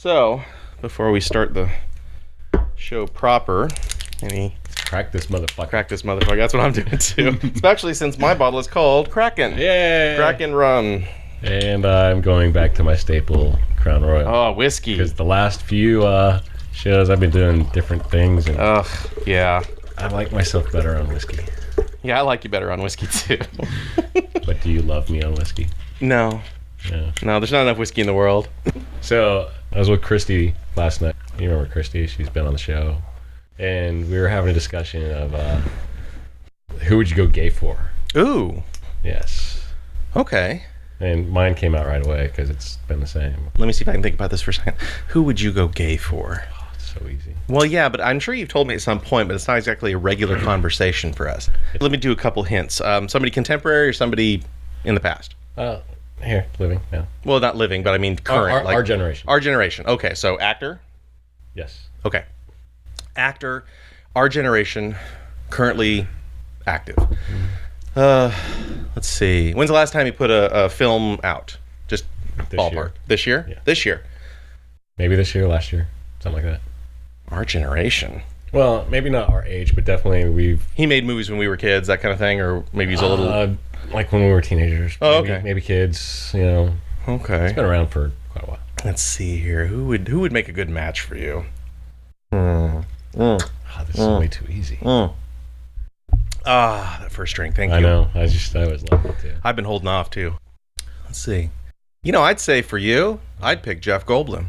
So, before we start the show proper, Crack this motherfucker. Crack this motherfucker. That's what I'm doing too. Especially since my bottle is called Kraken. Yay! Kraken rum. And I'm going back to my staple Crown Royal. Oh, whiskey. Because the last few shows I've been doing different things. And Ugh, yeah. I like myself better on whiskey. Yeah, I like you better on whiskey too. But do you love me on whiskey? No. Yeah. No, there's not enough whiskey in the world. So, I was with Christy last night. You remember Christy? She's been on the show. And we were having a discussion of who would you go gay for? Ooh. Yes. Okay. And mine came out right away because it's been the same. Let me see if I can think about this for a second. Who would you go gay for? Oh, it's so easy. Well, yeah, but I'm sure you've told me at some point, but it's not exactly a regular conversation for us. Let me do a couple hints. Somebody contemporary or somebody in the past? Here, living now. Well, not living, but I mean current. Our generation. Our generation. Okay, so actor? Yes. Okay. Actor, our generation, currently active. Let's see. When's the last time you put a film out? Just This ballpark. year. This year? Yeah. This year. Maybe this year, last year, something like that. Our generation. Well, maybe not our age, but definitely He made movies when we were kids, that kind of thing, or maybe he's a little... like when we were teenagers. Oh, maybe, okay. Maybe kids, you know. Okay. It's been around for quite a while. Let's see here. Who would make a good match for you? Oh, this is way too easy. That first drink. Thank you. I know. I was like it too. I've been holding off too. Let's see. You know, I'd say for you, I'd pick Jeff Goldblum.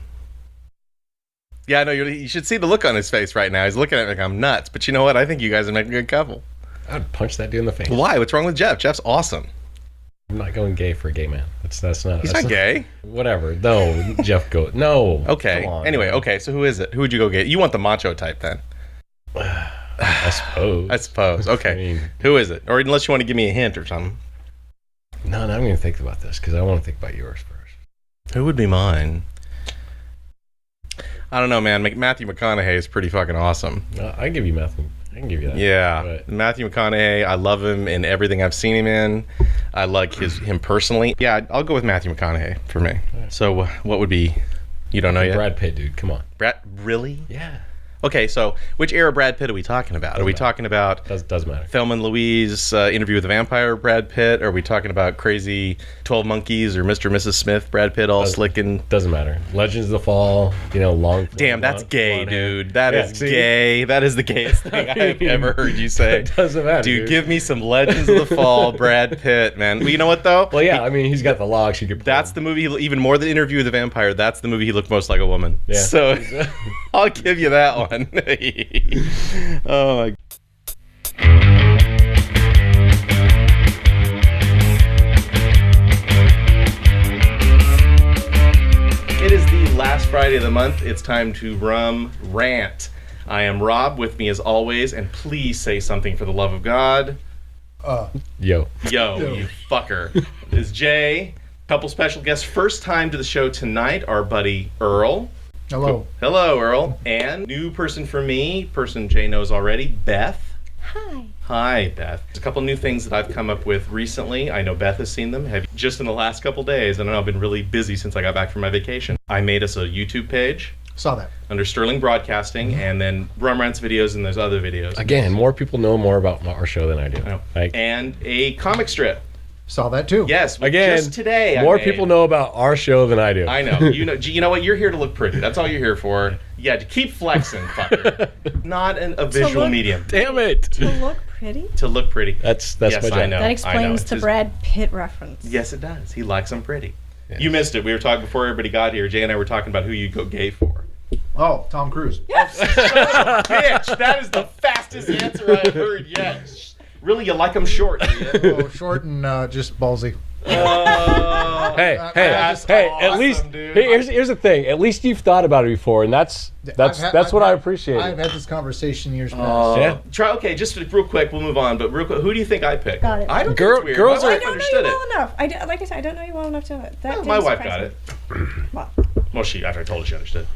Yeah, I know. You should see the look on his face right now. He's looking at me like I'm nuts. But you know what? I think you guys would make a good couple. I'd punch that dude in the face. Why? What's wrong with Jeff? Jeff's awesome. I'm not going gay for a gay man. That's not. He's not gay. Whatever. No, Jeff go. No. Okay. Come on, Anyway, man. okay. So who is it? Who would you go get? You want the macho type then? I suppose. I suppose. Okay. I mean, who is it? Or unless you want to give me a hint or something. no, I'm going to think about this because I want to think about yours first. Who would be mine? I don't know, man. Matthew McConaughey is pretty fucking awesome. I give you Matthew. I can give you that. Yeah, But Matthew McConaughey. I love him in everything I've seen him in. I like him personally. Yeah, I'll go with Matthew McConaughey for me. So what would be? You don't know yet? Brad Pitt, dude. Come on. Brad? Really? Yeah. Okay, so which era Brad Pitt are we talking about? Are we talking about Doesn't matter. Thelma and Louise, Interview with the Vampire, Brad Pitt? Are we talking about Crazy 12 Monkeys or Mr. and Mrs. Smith, Brad Pitt all slick and... Doesn't matter. Legends of the Fall, long. Damn, that's gay, blonde hair. dude. That is gay. That is the gayest thing I have ever heard you say. It doesn't matter, Dude, give me some Legends of the Fall, Brad Pitt, man. Well, you know what, though? Well, yeah, I mean, he's got the logs. You could. That's the movie, even more than Interview with the Vampire, that's the movie he looked most like a woman. Yeah. So, I'll give you that one. Oh, my... It is the last Friday of the month. It's time to Rum Rant. I am Rob, with me as always, and please say something for the love of God. Yo. Yo, you fucker. This is Jay. Couple special guests. First time to the show tonight, our buddy Earl. Hello. Hello, Earl. And new person for me, person Jay knows already, Beth. Hi. Hi, Beth. There's a couple new things that I've come up with recently. I know Beth has seen them. Just in the last couple days. I know I've been really busy since I got back from my vacation. I made us a YouTube page Saw that. under Sterling Broadcasting, and then Rum Rants videos, and there's other videos. Again, more people know more about our show than I do. I know. Like, And a comic strip. Saw that too. Yes, again, just today. more people know about our show than I do. I know. You know what? You're here to look pretty. That's all you're here for. Yeah, to keep flexing, fucker. Not a visual look- medium. Damn it. To look pretty? To look pretty. That's Yes, my job. I know. That explains It's the his- Brad Pitt reference. Yes, it does. He likes them pretty. Yes. You missed it. We were talking before everybody got here. Jay and I were talking about who you go gay for. Oh, Tom Cruise. Bitch, that is the fastest answer I've heard yet. Really, you like them short, do you? Oh, short and just ballsy. Hey, That's at awesome, least dude. here's the thing. At least you've thought about it before, and that's what I appreciate. I've had this conversation years past. Yeah. Okay, just real quick, we'll move on. But real quick, who do you think I picked? Got it. I don't Girl- think it's weird. girls My are- wife I don't know understood you it. well enough. Like I said, I don't know you well enough to know it. That My didn't wife surprise got me. it. Well, Well, after I told her, she understood.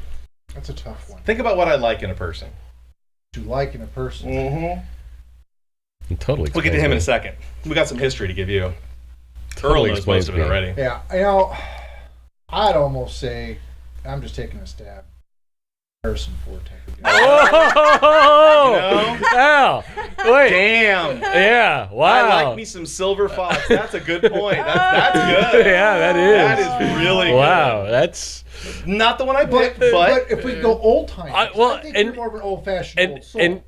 That's a tough one. Think about what I like in a person. To like in a person. Mm-hmm. It totally. We'll get to him in a explains second. We got some history to give you. it. Earl Totally knows explains most of it me. already. Yeah, I'd almost say I'm just taking a stab. Harrison Ford type of guy. Oh! Al, wait. Damn. Yeah, wow. I like me some Silver Fox. That's a good point. That's good. Yeah, that is. That is really good. Wow, that's... Not the one I picked, But but if we go old time, I think you're more of an old-fashioned old soul. And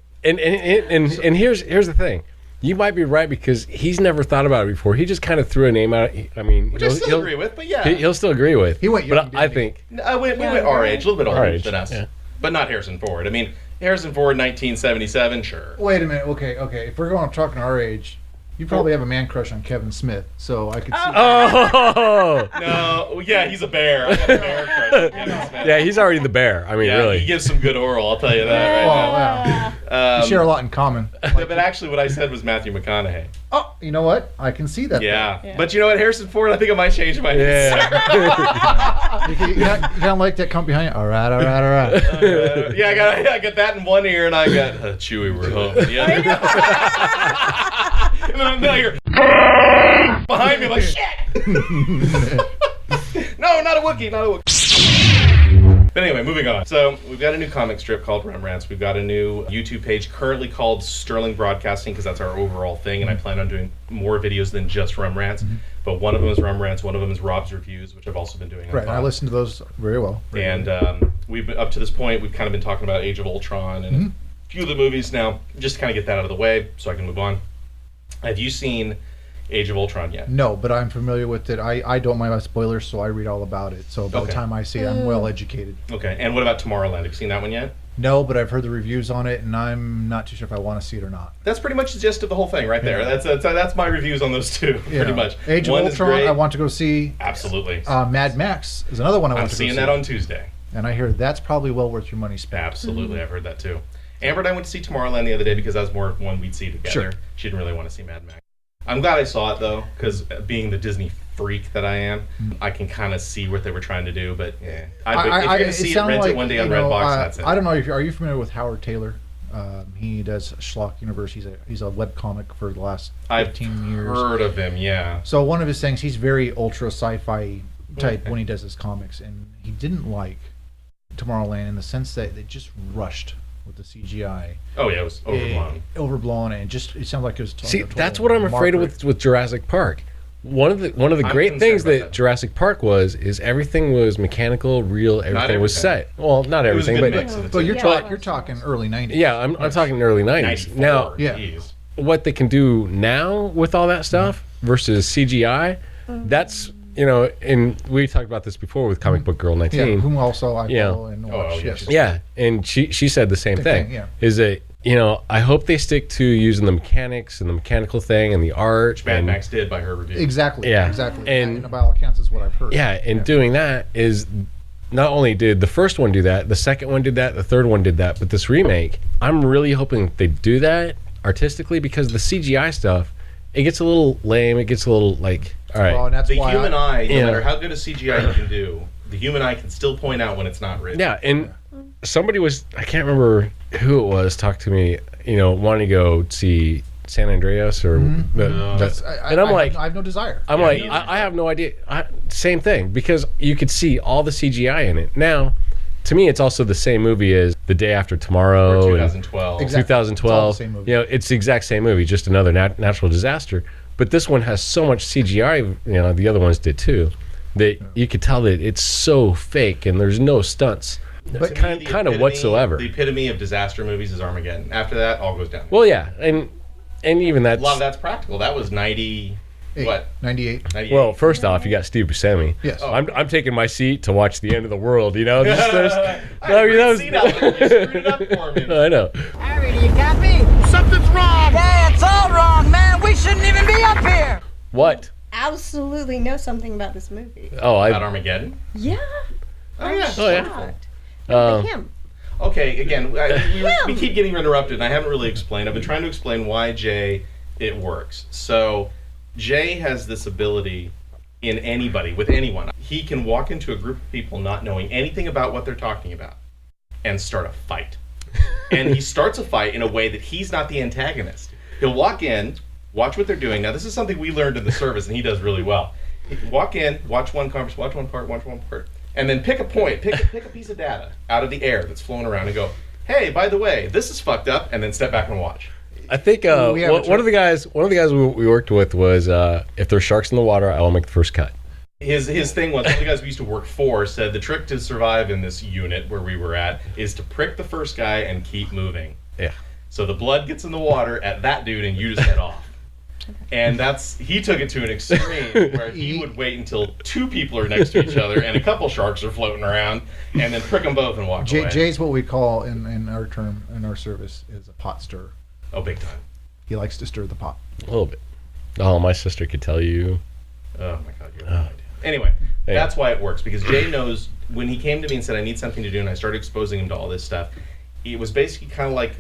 here's the thing. You might be right because he's never thought about it before. He just kind of threw a name out. I mean, which I still agree with, but yeah. He'll still agree with. He went young, but I didn't he? think... We went our age, a little bit older Our age, than us. yeah. But not Harrison Ford. I mean, Harrison Ford, 1977, sure. Wait a minute. Okay. If we're going talking our age, you probably have a man crush on Kevin Smith, so I could see. Oh! No, yeah, he's a bear. I got a bear crush on Kevin Smith. Yeah, he's already the bear. I mean, Yeah, really. he gives some good oral, I'll tell you that Well, right yeah. now. We share a lot in common. But actually what I said was Matthew McConaughey. Oh, you know what? I can see that. Yeah. Yeah. But you know what, Harrison Ford, I think I might change my Yeah. You kind of like that come behind you. All right. Yeah, I got that in one ear, and I got Chewie, we're home in the other. And then I'm now you're behind me, like, shit! No, not a Wookiee, not a Wookiee. But anyway, moving on. So, we've got a new comic strip called Rum Rants. We've got a new YouTube page currently called Sterling Broadcasting, because that's our overall thing, and I plan on doing more videos than just Rum Rants. But one of them is Rum Rants, one of them is Rob's Reviews, which I've also been doing on Right. the I pod. listened to those very well. And we've been, up to this point, we've kind of been talking about Age of Ultron and a few of the movies now, just to kind of get that out of the way so I can move on. Have you seen Age of Ultron yet? No, but I'm familiar with it. I don't mind spoilers, so I read all about it. So by the Okay. time I see it, I'm well educated. Okay, and what about Tomorrowland? Have you seen that one yet? No, but I've heard the reviews on it, and I'm not too sure if I want to see it or not. That's pretty much the gist of the whole thing right there. Yeah. That's my reviews on those two, pretty much. Age One of is Ultron, great. I want to go see. Absolutely. Mad Max is another one I I'm want to go see. seeing that on Tuesday. And I hear that's probably well worth your money spent. Absolutely, I've heard that too. Amber and I went to see Tomorrowland the other day because that was more one we'd see together. Sure. She didn't really want to see Mad Max. I'm glad I saw it though, because being the Disney freak that I am, I can kind of see what they were trying to do. But yeah, if you're going to see it, rent it one day on Redbox. That's it. I don't know if are you familiar with Howard Taylor? He does Schlock Universe. He's a webcomic for the last 15 years. Heard of him, yeah. So one of his things, he's very ultra sci-fi type when he does his comics, and he didn't like Tomorrowland in the sense that they just rushed with the CGI. Oh yeah, it was overblown. And it sounded like it was. See, that's what I'm afraid of with Jurassic Park. One of the great concerned things about that that. Jurassic Park is everything was mechanical, real, everything was everything. set. Well, not It was a everything, good but mix of the But two. you're talking early 90s. yeah, I'm talking early 90s. 94, Now, Yeah. geez. what they can do now with all that stuff versus CGI, that's, and we talked about this before with Comic Book Girl 19. Yeah, whom also I Yeah. follow and Oh, watch. yeah. Yes. Yeah, and she said the same thing. yeah. Is that I hope they stick to using the mechanics and the mechanical thing and the art. Mad and, Max did by her review. Exactly. Yeah. Exactly. And- by all accounts, is what I've heard. Yeah, and doing that is not only did the first one do that, the second one did that, the third one did that, but this remake, I'm really hoping they do that artistically because the CGI stuff, it gets a little lame. It gets a little like, all right. Well, and that's The why human eye, no Yeah. matter how good a CGI you can do, the human eye can still point out when it's not written. Yeah, and somebody was, I can't remember who it was, talked to me, wanting to go see San Andreas or and I'm like, I have no desire. I'm Yeah, like, me either. I have no idea. Same thing, because you could see all the CGI in it. Now, to me, it's also the same movie as The Day After Tomorrow. Or and 2012. Exactly. 2012. It's all the same movie. It's the exact same movie, just another natural disaster. But this one has so much CGI, the other ones did too, that you could tell that it's so fake and there's no stunts. But kind of whatsoever. The epitome of disaster movies is Armageddon. After that, all goes down. Well, yeah, and even a that's... lot of that's practical. That was 90... What? 98. 98. Well, first off, you got Steve Buscemi. Yes. Oh. I'm taking my seat to watch the end of the world. I haven't seen that one. You screwed it up for me. I know. Harry, do you copy? Something's wrong. Yeah, it's all wrong, man. We shouldn't even be up here. What? Absolutely know something about this movie. Oh, About Armageddon? Yeah. Oh, yeah. Oh, yeah. Shocked. Um, Him. Okay, again, we keep getting interrupted, and I haven't really explained. I've been trying to explain why Jay, it works. So, Jay has this ability in anybody, with anyone. He can walk into a group of people not knowing anything about what they're talking about and start a fight. And he starts a fight in a way that he's not the antagonist. He'll walk in, watch what they're doing. Now, this is something we learned in the service, and he does really well. He can walk in, watch one part, and then pick a point, pick a piece of data out of the air that's flowing around and go, hey, by the way, this is fucked up, and then step back and watch. I think one of the guys we worked with was if there's sharks in the water, I will make the first cut. His thing was, one of the guys we used to work for said the trick to survive in this unit where we were at is to prick the first guy and keep moving. Yeah. So the blood gets in the water at that dude and you just head off. And he took it to an extreme where he would wait until 2 people are next to each other and a couple sharks are floating around and then prick them both and walk away. Jay's what we call in our service is a pot stirrer. Oh, big time. He likes to stir the pot. A little bit. Oh, my sister could tell you. Oh my God, you have no idea. Anyway, that's why it works, because Jay knows when he came to me and said, I need something to do, and I started exposing him to all this stuff, it was basically kind of like,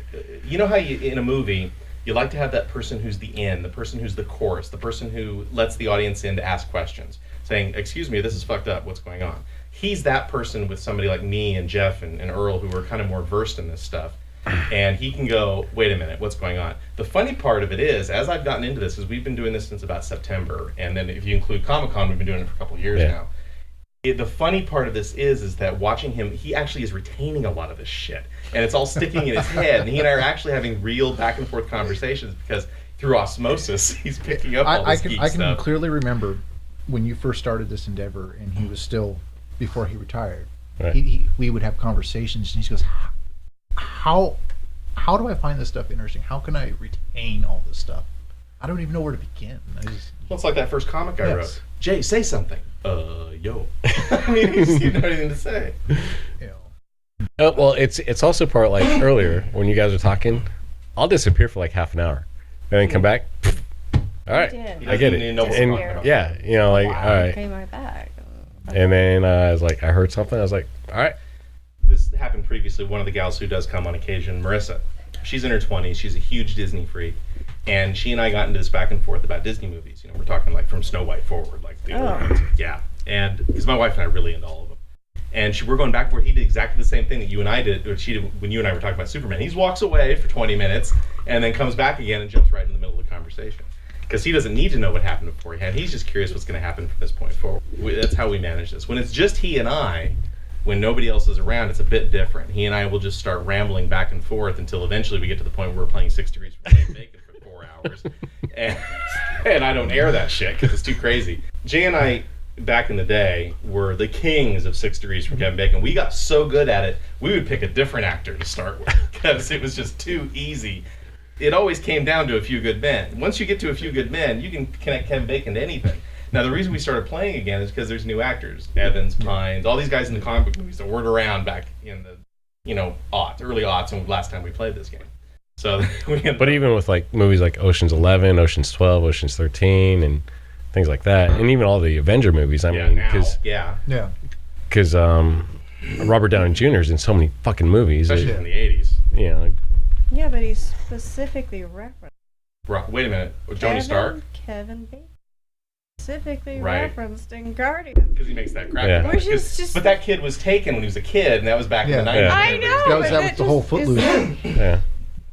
you know how in a movie, you like to have that person who's the end, the person who's the chorus, the person who lets the audience in to ask questions, saying, excuse me, this is fucked up, what's going on? He's that person with somebody like me and Jeff and Earl who are kind of more versed in this stuff. And he can go, wait a minute, what's going on? The funny part of it is, as I've gotten into this, is we've been doing this since about September. And then if you include Comic-Con, we've been doing it for a couple of years now. The funny part of this is that watching him, he actually is retaining a lot of this shit. And it's all sticking in his head. And he and I are actually having real back and forth conversations because through osmosis, he's picking up all this geek stuff. I can clearly remember when you first started this endeavor and he was still, before he retired, we would have conversations and he goes, how do I find this stuff interesting? How can I retain all this stuff? I don't even know where to begin. Well, it's like that first comic I wrote. Jay, say something. Yo. I mean, you just didn't have anything to say. Well, it's also part like earlier when you guys were talking, I'll disappear for like half an hour and then come back. All right, I get it. And yeah, you know, like, all right. Came right back. And then I was like, I heard something. I was like, all right. This happened previously. One of the gals who does come on occasion, Marissa, she's in her 20s. She's a huge Disney freak. And she and I got into this back and forth about Disney movies. You know, we're talking like from Snow White forward, like the old ones. Yeah. And because my wife and I are really into all of them. And we're going back and forth. He did exactly the same thing that you and I did, or she did when you and I were talking about Superman. He walks away for 20 minutes and then comes back again and jumps right in the middle of the conversation. Because he doesn't need to know what happened beforehand. He's just curious what's going to happen from this point forward. That's how we manage this. When it's just he and I, when nobody else is around, it's a bit different. He and I will just start rambling back and forth until eventually we get to the point where we're playing 6 Degrees from Kevin Bacon for 4 hours. And I don't air that shit because it's too crazy. Jay and I, back in the day, were the kings of 6 Degrees from Kevin Bacon. We got so good at it, we would pick a different actor to start with because it was just too easy. It always came down to a few good men. Once you get to a few good men, you can connect Kevin Bacon to anything. Now, the reason we started playing again is because there's new actors. Evans, Pines, all these guys in the comic book movies that weren't around back in the, early aughts and last time we played this game. So But even with like movies like Ocean's 11, Ocean's 12, Ocean's 13, and things like that, and even all the Avenger movies, because Robert Downey Jr. is in so many fucking movies. Especially in the 80s. Yeah. Yeah, but he's specifically referenced. Wait a minute. Tony Stark? Kevin Bacon. Specifically referenced in Guardians. Because he makes that crack. Yeah. Which is just. But that kid was taken when he was a kid, and that was back in the 90s. Yeah. I know. That was the whole Footloose. Yeah.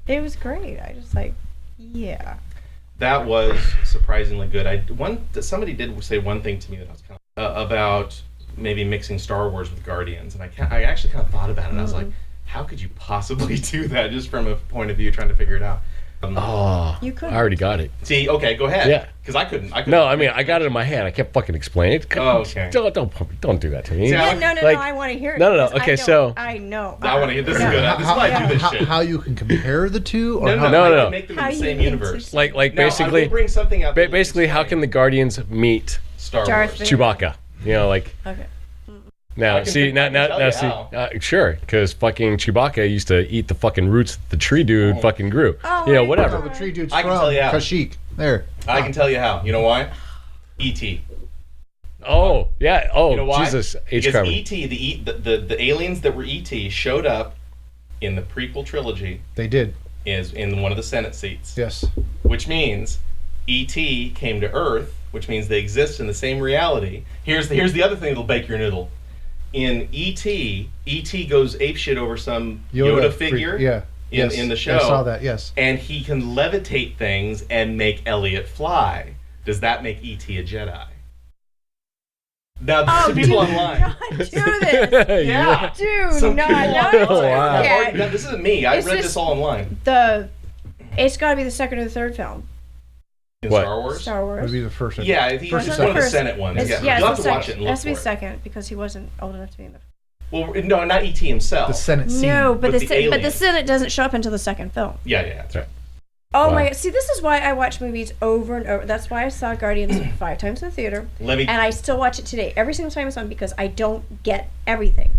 It was great. I just yeah. That was surprisingly good. Somebody did say one thing to me that I was kind of about maybe mixing Star Wars with Guardians, and I actually kind of thought about it. And I was like, how could you possibly do that? Just from a point of view, trying to figure it out. You could. I already got it. See, okay, go ahead. Yeah. Because I couldn't. No, I mean, I got it in my hand. I kept fucking explaining it. Okay. Don't do that to me. See, No, Like, I want to hear it. no. because Okay, so I know. I want to hear this. Is good. This is why I do this shit. How you can compare the two? Or No. I make them in How the you same can universe. like Now, I basically, will bring something out. basically, how can the Guardians meet Star Darth Wars? Vader. Chewbacca? You know, like Okay. now, I can see, tell you see, how. sure, because fucking Chewbacca used to eat the fucking roots that the tree dude fucking grew. Oh, You know, my whatever. The tree dude's I can from tell you how. Kashyyyk. There. I can tell you how. You know why? E.T. Oh, yeah. Oh, You know why? Jesus. H. Because Carmen. E.T., the aliens that were E.T. showed up in the prequel trilogy They did. is in one of the Senate seats. Yes. Which means E.T. came to Earth, which means they exist in the same reality. Here's the other thing that'll bake your noodle. In E.T., E.T. goes apeshit over some Yoda figure in the show. I saw that, yes. And he can levitate things and make Elliot fly. Does that make E.T. a Jedi? Now, Oh, the people do online. not do this. Yeah. Do Some not. people No, online. Wow. yeah. No, this isn't me. I It's read just this all online. It's got to be the second or the third film. In What? Star Wars? Star Wars. Would be the first. Yeah, he's First just or one of the second. Senate ones. It's, Yeah, yeah, you'll it's have the to watch it second. and It look has to be for it. second because he wasn't old enough to be in the. Well, no, not E.T. himself. The Senate scene. No, but With the the alien. but the Senate doesn't show up until the second film. Yeah, that's right. Oh Wow. my God! See, this is why I watch movies over and over. That's why I saw Guardians 5 times in the theater, Let me. and I still watch it today. Every single time it's on because I don't get everything.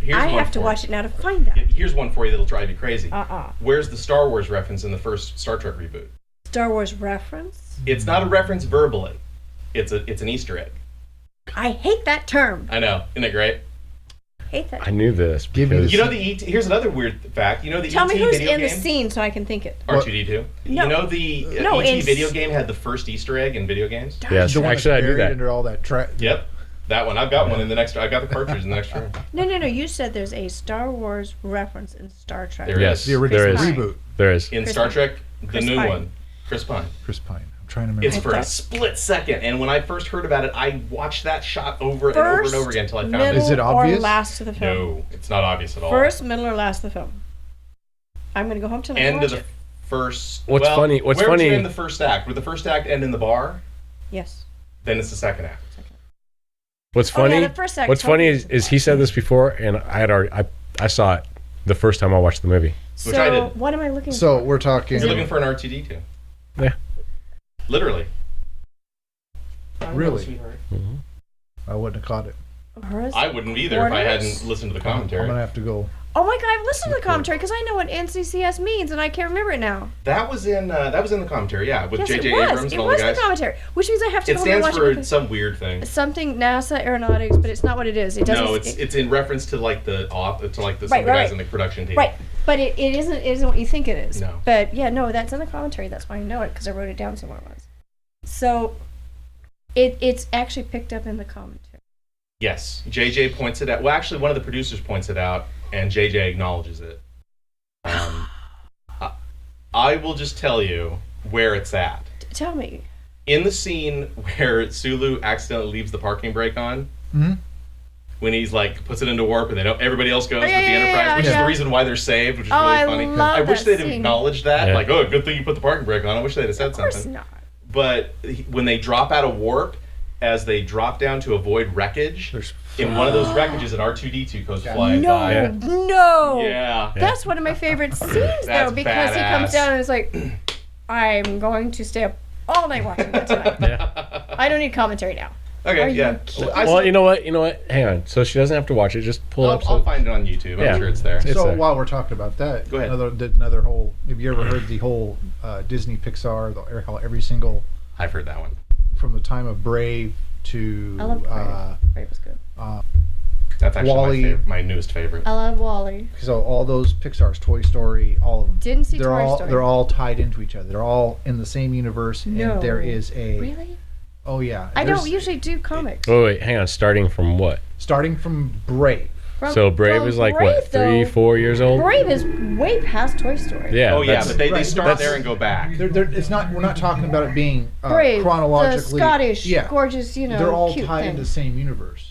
Here's I one have to for watch you. it now to find that. Here's one for you that'll drive you crazy. Uh-uh. Where's the Star Wars reference in the first Star Trek reboot? Star Wars reference. It's not a reference verbally. It's an Easter egg. I hate that term. I know. Isn't it great? Hate that. I knew this. Give me because- the- You know the ET. Here's another weird fact. You know the Tell ET me who's video in the game. scene so I can think it. R2D2. No. You know the No, ET in video s- game had the first Easter egg in video games. Yes, The one actually, I that's knew buried that. under all that track. Yep, that one. I've got one in the next. I got the cartridge in the next room. No. You said there's a Star Wars reference in Star Trek. There Yes, The original there is. reboot. There is. In Chris Star Pine. Trek, the Chris new Pine. one, Chris Pine. Chris Pine. I'm trying to remember. It's for a split second, and when I first heard about it, I watched that shot over and over and over again until I found middle, it. Is it obvious? or last of the film? No, it's not obvious at all. First, middle, or last of the film? I'm gonna go home tonight and End watch of the it. first. What's well, funny- what's where would you funny- end the first act? Would the first act end in the bar? Yes. Then it's the second act. What's Oh, yeah, funny? the first act What's funny totally is he said this before, and I had already I saw it the first time I watched the movie. Which I So did. what am I looking So for? we're talking. You're looking for an R2D2. Yeah. Literally. Really? I wouldn't have caught it. I wouldn't either if I hadn't listened to the I'm commentary. gonna have to go. Oh my God! I've listened to the commentary because I know what NCCS means and I can't remember it now. That was in the commentary, yeah, with Yes, JJ it was. Abrams It and all was the guys. the commentary, which means I have to It go home and stands watch it. for some weird thing. Something NASA Aeronautics, but it's not what it is. It doesn't. No, it's in reference to like the some of the Right, guys right. in the production team. right, but it isn't what you think it is. No. But yeah, no, that's in the commentary. That's why I know it because I wrote it down somewhere once. So, it's actually picked up in the commentary. Yes, JJ points it out. Well, actually, one of the producers points it out, and JJ acknowledges it. I will just tell you where it's at. Tell me. In the scene where Sulu accidentally leaves the parking brake on, Mhm. when he's like puts it into warp and everybody else goes with the yeah, Enterprise, which is yeah. the reason why they're saved, which is Oh, really I funny. love I wish that they'd have scene. acknowledged that. Yeah. Like, oh, good thing you put the parking brake on. I wish they'd have said Of course something. not. But when they drop out of warp, as they drop down to avoid wreckage, There's in one of those wreckages, an R2D2 goes flying No, by. Yeah. no. Yeah. That's one of my favorite scenes, though, That's because he badass. comes down and is like, I'm going to stay up all night watching that tonight. I don't need commentary now. Okay, Are you yeah. kidding? Well, you know what? Hang on. So she doesn't have to watch it. Just pull up. I'll find it on YouTube. I'm Yeah. sure it's there. It's so there. while we're talking about that, Go ahead. Another whole. Have you ever heard the whole Disney Pixar? How every single I've heard that one. from the time of Brave to I love Brave. Brave was good. That's actually Wall-E. my newest favorite. I love Wall-E. so all those Pixar's, Toy Story, all of them. Didn't see they're Toy all Story. they're all tied into each other. They're all in the same universe, No. and there is a. Really? Oh yeah. I there's- don't usually do comics. Wait, hang on. Starting from what? Starting from Brave. So Brave is like what, 3-4 years old? Brave is way past Toy Story. Yeah. Oh yeah, that's- but they right, start that's- there and go back. It's not. We're not talking about it being Brave, chronologically. the Scottish, Yeah. gorgeous, They're all cute tied thing. into the same universe.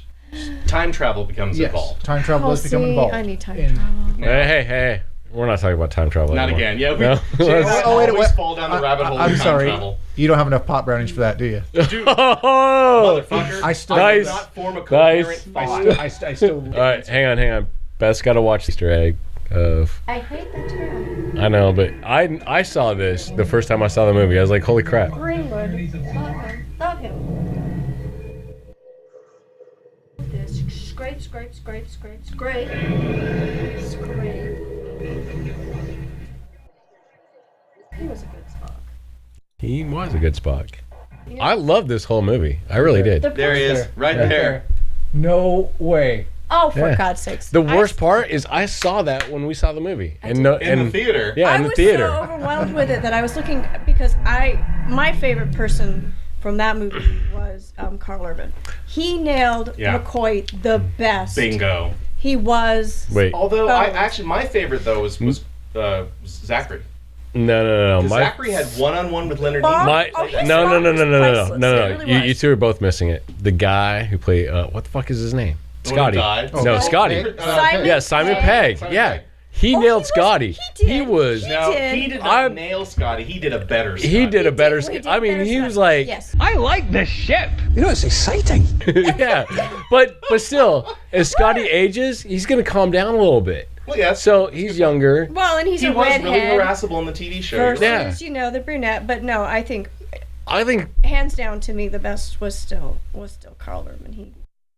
Time travel becomes Yes, involved. time travel does become involved. I need time And- travel. Hey. We're not talking about time travel Not anymore. again. Yeah, we No? always fall down the rabbit hole I'm of time sorry. travel. You don't have enough pot brownies for that, do you? Dude, Oh! motherfucker. I still- I Nice. did not form a coherent Nice. thought. I still. All right, hang on. Beth's got to watch the Easter egg of. I hate that term. I know, but I saw this the first time I saw the movie. I was like, holy crap. Greenwood. Love him. Love him. This scrape. Scrape. He was a good Spock. He was a good Spock. I love this whole movie. I really did. There he is, right there. No way. Oh, for Yeah. God's sakes. The worst part is I saw that when we saw the movie. In the theater. Yeah, I in the was theater. so overwhelmed with it that I was looking because my favorite person from that movie was Carl Urban. He nailed Yeah. McCoy the best. Bingo. He was. Wait. Although Oh. actually my favorite though was Zachary. No. Zachary had one-on-one with Leonard Bob? Nimoy. Oh, his No. song was priceless. It really You was. two are both missing it. The guy who played what the fuck is his name? The one who Scotty. died? No, Scotty. Simon Pegg. Simon Yeah. Pegg. He nailed Scotty. He did. He was. No, did. he did not I'm- nail Scotty. He did a better Scotty. He did a better. He did I mean, better he Scotty. was like, Yes. I like this ship. You know, it's exciting. yeah. But still, as Scotty ages, he's gonna calm down a little bit. Well, yes. So he's younger. Well, and he's He a was redhead really harassable in the TV show. versus, Yeah. the brunette. But no, I think I think hands down to me the best was still Carl Urban. He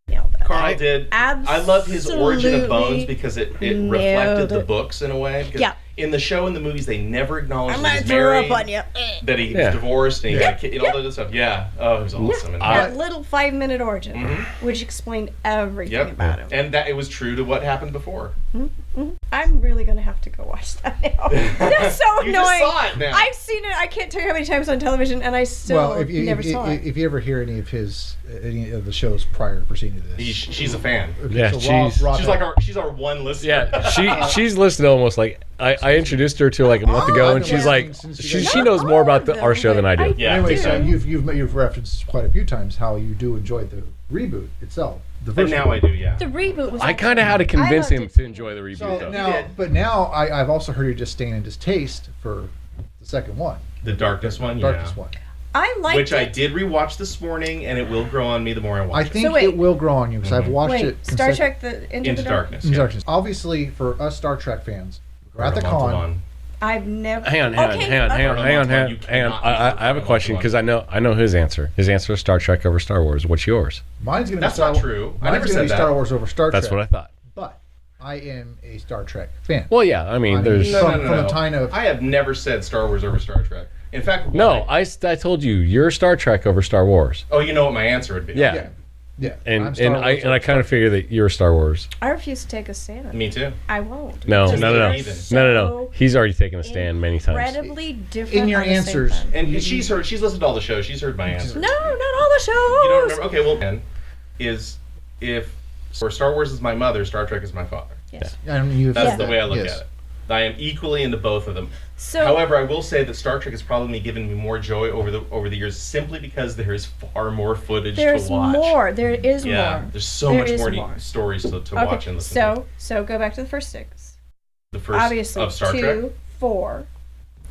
nailed that. Carl did. I love his origin of Bones because it nailed reflected the it. books in a way. Because Yeah. in the show and the movies, they never acknowledged I that might he's throw married, up on you. that he Yeah. was divorced, and he got a kid, and all that other stuff. Yeah. Oh, it was awesome. And That little 5-minute origin, Mm-hmm. which explained everything yep. about him. And that it was true to what happened before. I'm really gonna have to go watch that now. That's so You annoying. just saw it now. I've seen it. I can't tell you how many times on television, and I still never saw it. If you ever hear any of the shows prior to proceeding to this, She's a fan. Yeah, She's our one listener. yeah. She's listened almost like I introduced her to like a month ago, and she's like she knows more about our show than I do. Yeah. Anyway, so Yeah. you've referenced quite a few times how you do enjoy the reboot itself. The And first now one. I do. Yeah. The reboot was. I kind of had to convince I him loved to it. enjoy the reboot. So though. now I've also heard you just staying in distaste for the second one, The darkness one. darkest Yeah. one. I liked Which it. I did rewatch this morning, and it will grow on me the more I watch I it. think wait. it will grow on you because I've watched Wait, it. Star Trek: Into Into the Darkness. Into Yeah. Darkness. Obviously, for us Star Trek fans, we're at the Or a month con. on. I've never. Hang on. You I have a question because I know his answer. His answer is Star Trek over Star Wars. What's yours? Mine's gonna That's be Star not true. I Mine's never gonna said be that. Star Wars over Star Trek. That's what I thought. But I am a Star Trek fan. Well, yeah. I mean, there's From the time of I have never said Star Wars over Star Trek. In fact, no. I told you you're Star Trek over Star Wars. Oh, you know what my answer would be? Yeah. yeah. And I'm Star Wars I over kind of figure that you're Star Wars. I refuse to take a stand. on it. Me too. I won't. No. Even. No. He's already taken a stand many times. Incredibly different. In your on the same answers. time. And she's listened to all the shows. She's heard my answer. No, not all the shows. You don't remember? Okay, well, then, is if Star Wars is my mother, Star Trek is my father. Yes. And you've That's said the that, way I look yes. at it. I am equally into both of them. So, However, I will say that Star Trek has probably given me more joy over the years, simply because there is far more footage there's to watch. more. There is Yeah, more. there's so There much is more, more. stories to watch and listen to. So go back to the first 6. The first Obviously, of Star 2, Trek, 4.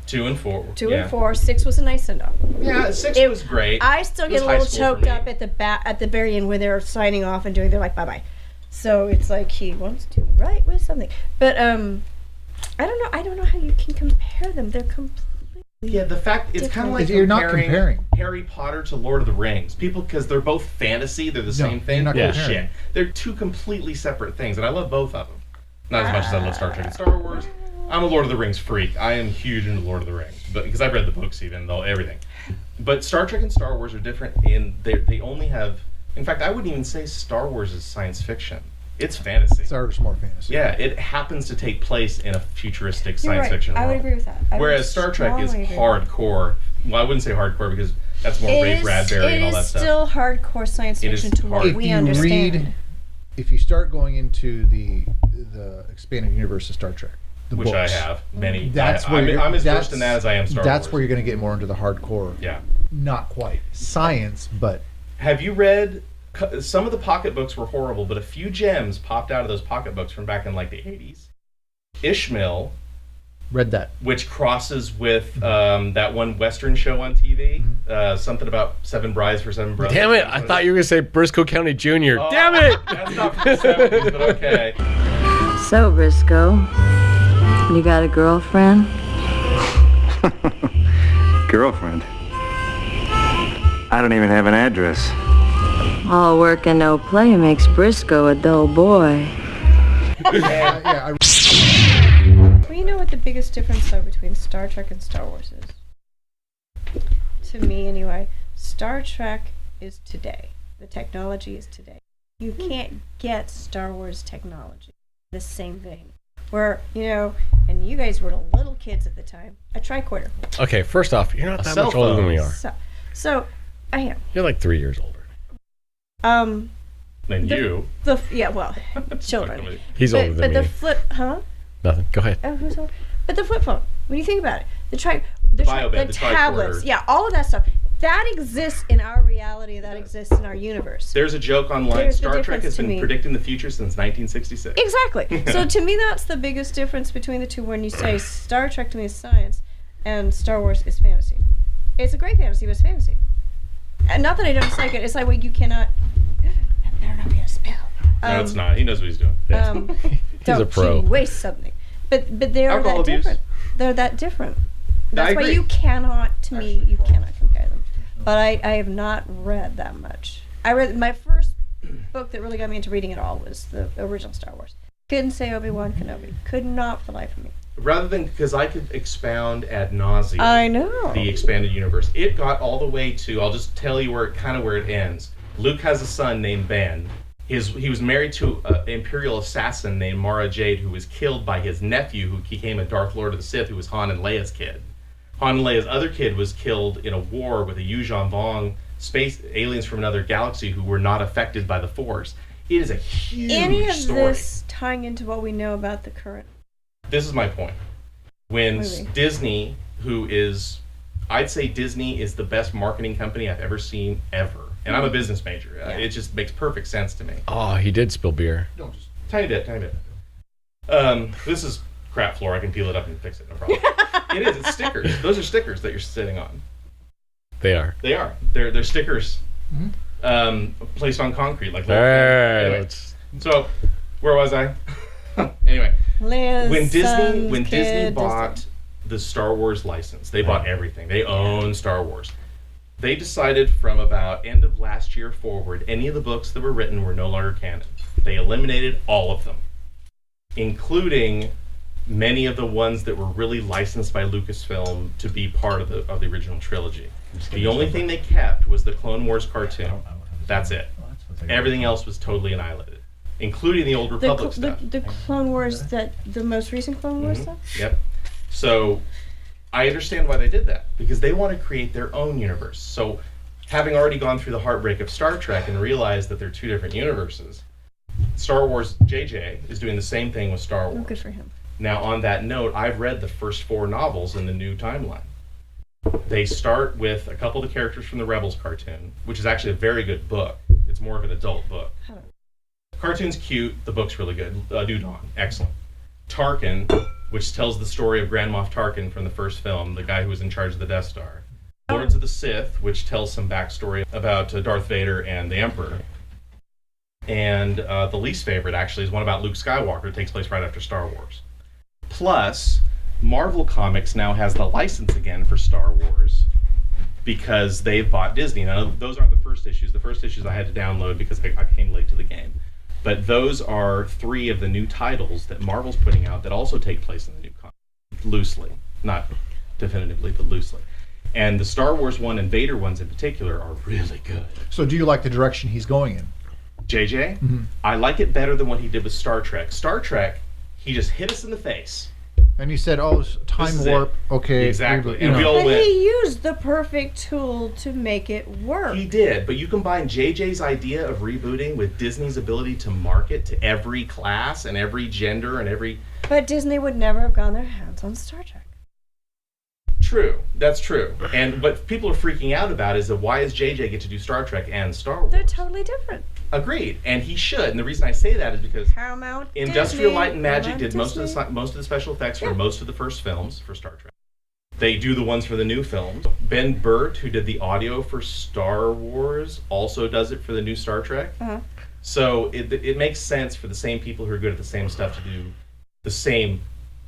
2 and 4. 2 yeah. and 4. 6 was a nice send off. Yeah, 6 It- was great. I still It get was a high little school for choked me. up at the very end when they're signing off and they're like bye bye. So it's like he wants to write with something, but I don't know how you can compare them. They're completely. Yeah, the fact it's kind of like You're not comparing. Harry Potter to Lord of the Rings. People, because they're both fantasy, they're the same thing. you're not Bullshit. comparing. They're two completely separate things, and I love both of them. Not as much as I love Star Trek and Star Wars. I'm a Lord of the Rings freak. I am huge into Lord of the Rings, but because I've read the books, even though everything. But Star Trek and Star Wars are different in they only have. In fact, I wouldn't even say Star Wars is science fiction. It's fantasy. Star Wars more fantasy. Yeah, it happens to take place in a futuristic You're science right. fiction world. I would agree with that. I would Whereas Star Trek is strongly agree. hardcore. Well, I wouldn't say hardcore because that's more Ray Bradbury and all that It is stuff. still hardcore science It is fiction to hard. what If we you understand. if you start going into the expanded universe of Star Trek, the Which books, I have many. That's where you're- I'm as that's- versed in that as I am Star Wars. That's where you're going to get more into the hardcore. Yeah. Not quite science, but Have you read? Some of the pocketbooks were horrible, but a few gems popped out of those pocketbooks from back in like the 80s. Ishmael, read that. which crosses with that one Western show on TV, something about 7 brides for 7 brothers. Damn it! I thought you were gonna say Briscoe County Jr. Oh, Damn it! That's not from the 70s, but okay. So, Briscoe, you got a girlfriend? Girlfriend? I don't even have an address. All work and no play makes Briscoe a dull boy. Yeah, Well, you know what the biggest difference though between Star Trek and Star Wars is? To me, anyway, Star Trek is today. The technology is today. You can't get Star Wars technology the same thing. Where, and you guys were little kids at the time. A tricorder. Okay, first off, you're not A that cell much older than phone. we are. So I am. You're like 3 years older. Then The- you. Children. He's older than But me. the flip, huh? Nothing. Go ahead. Oh, who's older? But the flip phone. When you think about it, the biobed, the tablets, tricorder. yeah, all of that stuff. That exists in our reality. That exists in our universe. There's a joke online. There's the Star Trek difference has to been me. predicting the future since 1966. Exactly. So to me, that's the biggest difference between the two. When you say Star Trek to me is science, and Star Wars is fantasy. It's a great fantasy, but it's fantasy. And not that I don't dislike it. It's like, well, you cannot. That better not be a spell. No, it's not. He knows what he's doing. Don't a pro. you waste something. But they are Alcohol that abuse. different. They're that different. I That's why agree. you cannot, to me, you cannot compare them. But I have not read that much. I read my first book that really got me into reading it all was the original Star Wars. Couldn't say Obi-Wan Kenobi. Could not for the life of me. Rather than, because I could expound ad nauseum I know. the expanded universe. It got all the way to, I'll just tell you where it ends. Luke has a son named Ben. He was married to an Imperial assassin named Mara Jade, who was killed by his nephew, who became a Darth Lord of the Sith, who was Han and Leia's kid. Han and Leia's other kid was killed in a war with a Yuuzhan Vong, space aliens from another galaxy who were not affected by the Force. It is a huge Any of story. this tying into what we know about the current? This is my point. When Movie. Disney, I'd say Disney is the best marketing company I've ever seen, ever. And I'm a business major. Yeah. It just makes perfect sense to me. Oh, he did spill beer. No, just tiny bit. This is crap floor. I can peel it up and fix it, no problem. It is. It's stickers. Those are stickers that you're sitting on. They are. They are. They're stickers placed on concrete. Like little Hey, anyway, so, where was I? Anyway, Liz, when Disney son's kid, bought the Star Wars license, they bought everything. They own Star Wars. They decided from about end of last year forward, any of the books that were written were no longer canon. They eliminated all of them, including many of the ones that were really licensed by Lucasfilm to be part of the original trilogy. The only thing they kept was the Clone Wars cartoon. That's it. Everything else was totally annihilated, including the Old Republic stuff. The Clone Wars, the most recent Clone Wars stuff? Yep. So I understand why they did that, because they want to create their own universe. So having already gone through the heartbreak of Star Trek and realized that they're two different universes, Star Wars, JJ is doing the same thing with Star Wars. Oh, good for him. Now, on that note, I've read the first 4 novels in the new timeline. They start with a couple of the characters from the Rebels cartoon, which is actually a very good book. It's more of an adult book. Cartoon's cute, the book's really good. New Dawn, excellent. Tarkin, which tells the story of Grand Moff Tarkin from the first film, the guy who was in charge of the Death Star. Lords of the Sith, which tells some backstory about Darth Vader and the Emperor. And the least favorite, actually, is one about Luke Skywalker. It takes place right after Star Wars. Plus, Marvel Comics now has the license again for Star Wars because they've bought Disney. Now, those aren't the first issues. The first issues I had to download because I came late to the game. But those are 3 of the new titles that Marvel's putting out that also take place in the new comic. Loosely. Not definitively, but loosely. And the Star Wars one and Vader ones in particular are really good. So do you like the direction he's going in? JJ, I like it better than what he did with Star Trek. Star Trek, he just hit us in the face. And you said, oh, it's time This is warp. it. Okay. Exactly. you And know. we all But went. he used the perfect tool to make it work. He did, but you combine JJ's idea of rebooting with Disney's ability to market to every class and every gender and every... But Disney would never have gone their hands on Star Trek. True, that's true. And what people are freaking out about is that why does JJ get to do Star Trek and Star Wars? They're totally different. Agreed, and he should. And the reason I say that is because Paramount, Industrial Disney, Light and Magic Paramount, did most Disney. of the special effects for most of the first films for Star Trek. They do the ones for the new films. Ben Burt, who did the audio for Star Wars, also does it for the new Star Trek. Uh-huh. So it makes sense for the same people who are good at the same stuff to do the same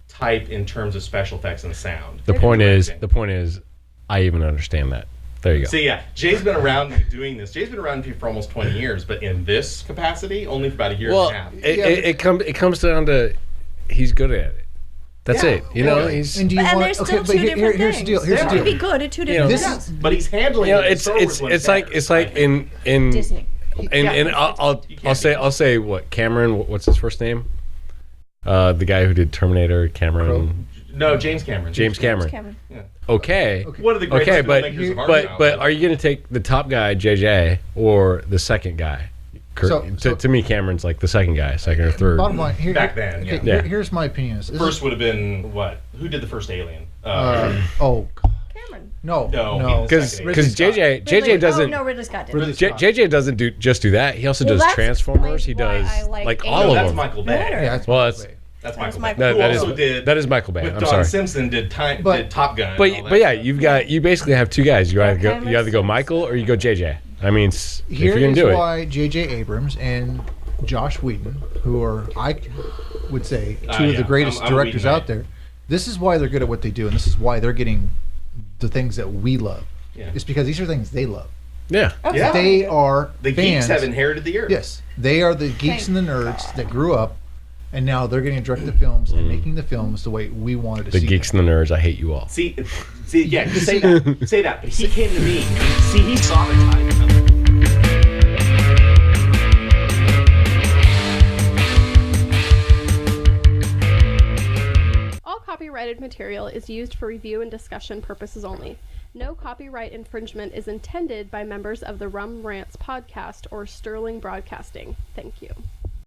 type in terms of special effects and sound. The point is, I even understand that. There you go. So yeah, Jay's been around doing this. Jay's been around for almost 20 years, but in this capacity, only for about a year and a half. It comes down to he's good at it. That's Yeah, it. You know, totally. he's And do you And want? there's Okay, still but two different here's the things. deal. Here's You the can be deal. good at two You different know, things. But he's handling you know, it. it's like in Disney. and I'll say what Cameron, what's his first name? The guy who did Terminator, Cameron. No, James Cameron. James Cameron. Cameron. Okay. One of the greatest Okay, but filmmakers of our but childhood. but are you going to take the top guy JJ or the second guy? To me, Cameron's like the second guy, second or third. Bottom line, Back then, yeah. Here's my opinion. First would have been what? Who did the first Alien? Cameron. No. Because JJ doesn't. No, Ridley Scott did. JJ doesn't just do that. He also does that's Transformers. He why does I like all of that's them. Michael Bay. Yeah, That's Michael Bay. Michael Who That is Michael Bay. With I'm Don sorry. Simpson did Top Gun. But yeah, you basically have two guys. You either go Michael or you go JJ. I mean, if you're gonna do it. Here's why JJ Abrams and Josh Whedon, who are I would say two of the greatest directors out there, this is why they're good at what they do, and this is why they're getting the things that we love. Yeah. It's because these are things they love. Yeah. Yeah. They are The fans. geeks have inherited the earth. Yes, they are the geeks and the nerds that grew up, and now they're getting to direct the films and making the films the way we wanted to The see geeks them. and the nerds, I hate you all. See, yeah, just say that. Say that. But he came to me. See, he saw the tide coming. All copyrighted material is used for review and discussion purposes only. No copyright infringement is intended by members of the Rum Rants podcast or Sterling Broadcasting. Thank you.